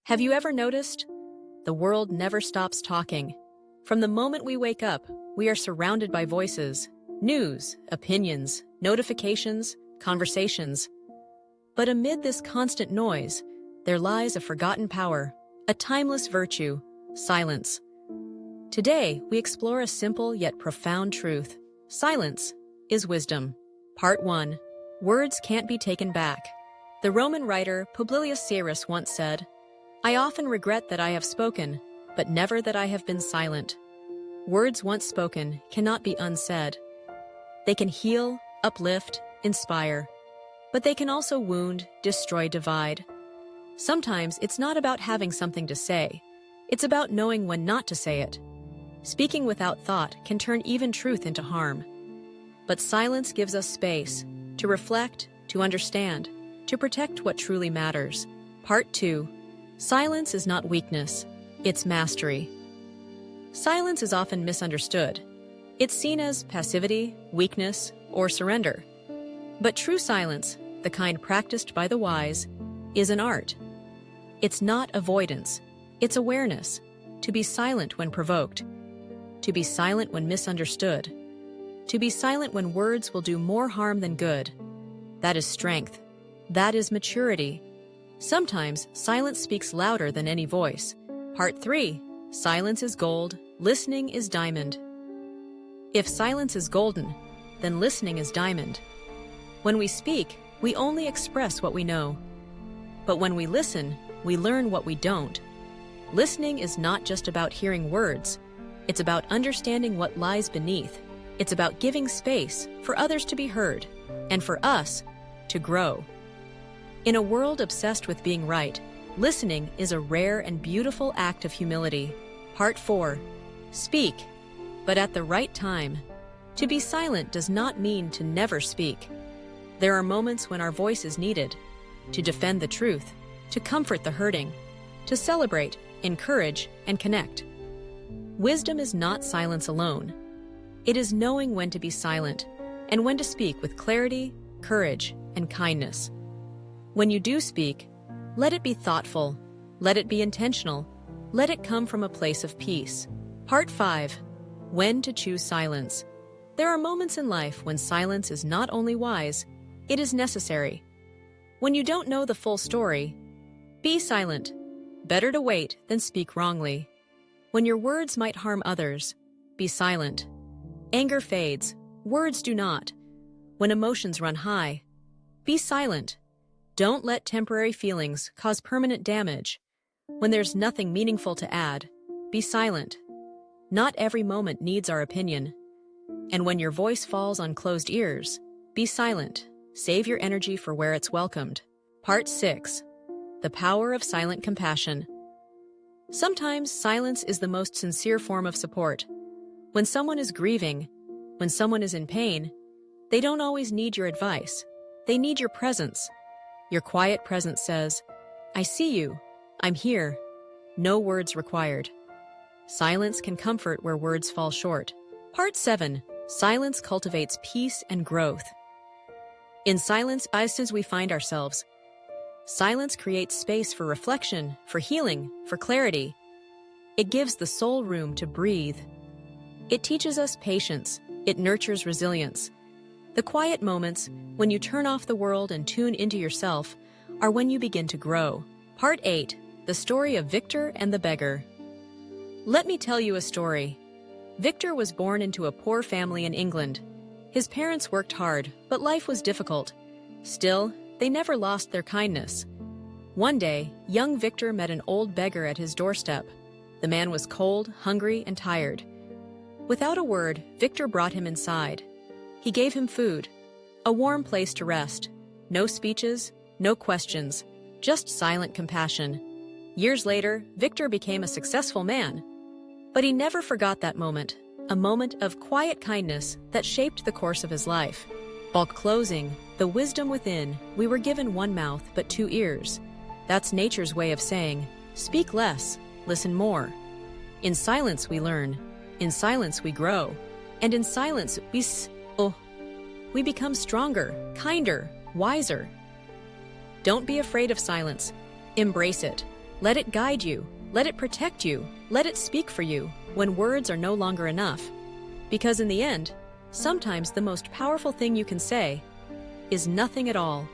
Have you ever noticed? The world never stops talking. From the moment we wake up, we are surrounded by voices, news, opinions, notifications, conversations. But amid this constant noise, there lies a forgotten power, a timeless virtue, silence. Today, we explore a simple yet profound truth. Silence is wisdom. Part 1. Words can't be taken back. The Roman writer Publius Syrus once said, "I often regret that I have spoken, but never that I have been silent." Words once spoken cannot be unsaid. They can heal, uplift, inspire, but they can also wound, destroy, divide. Sometimes it's not about having something to say. It's about knowing when not to say it. Speaking without thought can turn even truth into harm. But silence gives us space to reflect, to understand, to protect what truly matters. Part 2. Silence is not weakness, it's mastery. Silence is often misunderstood. It's seen as passivity, weakness, or surrender. But true silence, the kind practiced by the wise, is an art. It's not avoidance, it's awareness. To be silent when provoked. To be silent when misunderstood. To be silent when words will do more harm than good. That is strength. That is maturity. Sometimes silence speaks louder than any voice. Part 3. Silence is gold, listening is diamond. If silence is golden, then listening is diamond. When we speak, we only express what we know. But when we listen, we learn what we don't. Listening is not just about hearing words. It's about understanding what lies beneath. It's about giving space for others to be heard, and for us to grow. In a world obsessed with being right, listening is a rare and beautiful act of humility. Part 4. Speak, but at the right time. To be silent does not mean to never speak. There are moments when our voice is needed, to defend the truth, to comfort the hurting, to celebrate, encourage, and connect. Wisdom is not silence alone. It is knowing when to be silent and when to speak with clarity, courage, and kindness. When you do speak, let it be thoughtful, let it be intentional, let it come from a place of peace. Part 5. When to choose silence. There are moments in life when silence is not only wise, it is necessary. When you don't know the full story, be silent. Better to wait than speak wrongly. When your words might harm others, be silent. Anger fades, words do not. When emotions run high, be silent. Don't let temporary feelings cause permanent damage. When there's nothing meaningful to add, be silent. Not every moment needs our opinion. And when your voice falls on closed ears, be silent. Save your energy for where it's welcomed. Part 6. The power of silent compassion. Sometimes silence is the most sincere form of support. When someone is grieving, when someone is in pain, they don't always need your advice. They need your presence. Your quiet presence says, "I see you. I'm here." No words required. Silence can comfort where words fall short. Part 7. Silence cultivates peace and growth. In silence, as we find ourselves. Silence creates space for reflection, for healing, for clarity. It gives the soul room to breathe. It teaches us patience. It nurtures resilience. The quiet moments, when you turn off the world and tune into yourself, are when you begin to grow. Part 8. The story of Victor and the beggar. Let me tell you a story. Victor was born into a poor family in England. His parents worked hard, but life was difficult. Still, they never lost their kindness. One day, young Victor met an old beggar at his doorstep. The man was cold, hungry, and tired. Without a word, Victor brought him inside. He gave him food, a warm place to rest. No speeches, no questions, just silent compassion. Years later, Victor became a successful man. But he never forgot that moment, a moment of quiet kindness that shaped the course of his life. Bulk closing, the wisdom within, we were given one mouth but two ears. That's nature's way of saying, speak less, listen more. In silence we learn, in silence we grow, and in silence we become stronger, kinder, wiser. Don't be afraid of silence. Embrace it. Let it guide you. Let it protect you. Let it speak for you when words are no longer enough. Because in the end, sometimes the most powerful thing you can say is nothing at all.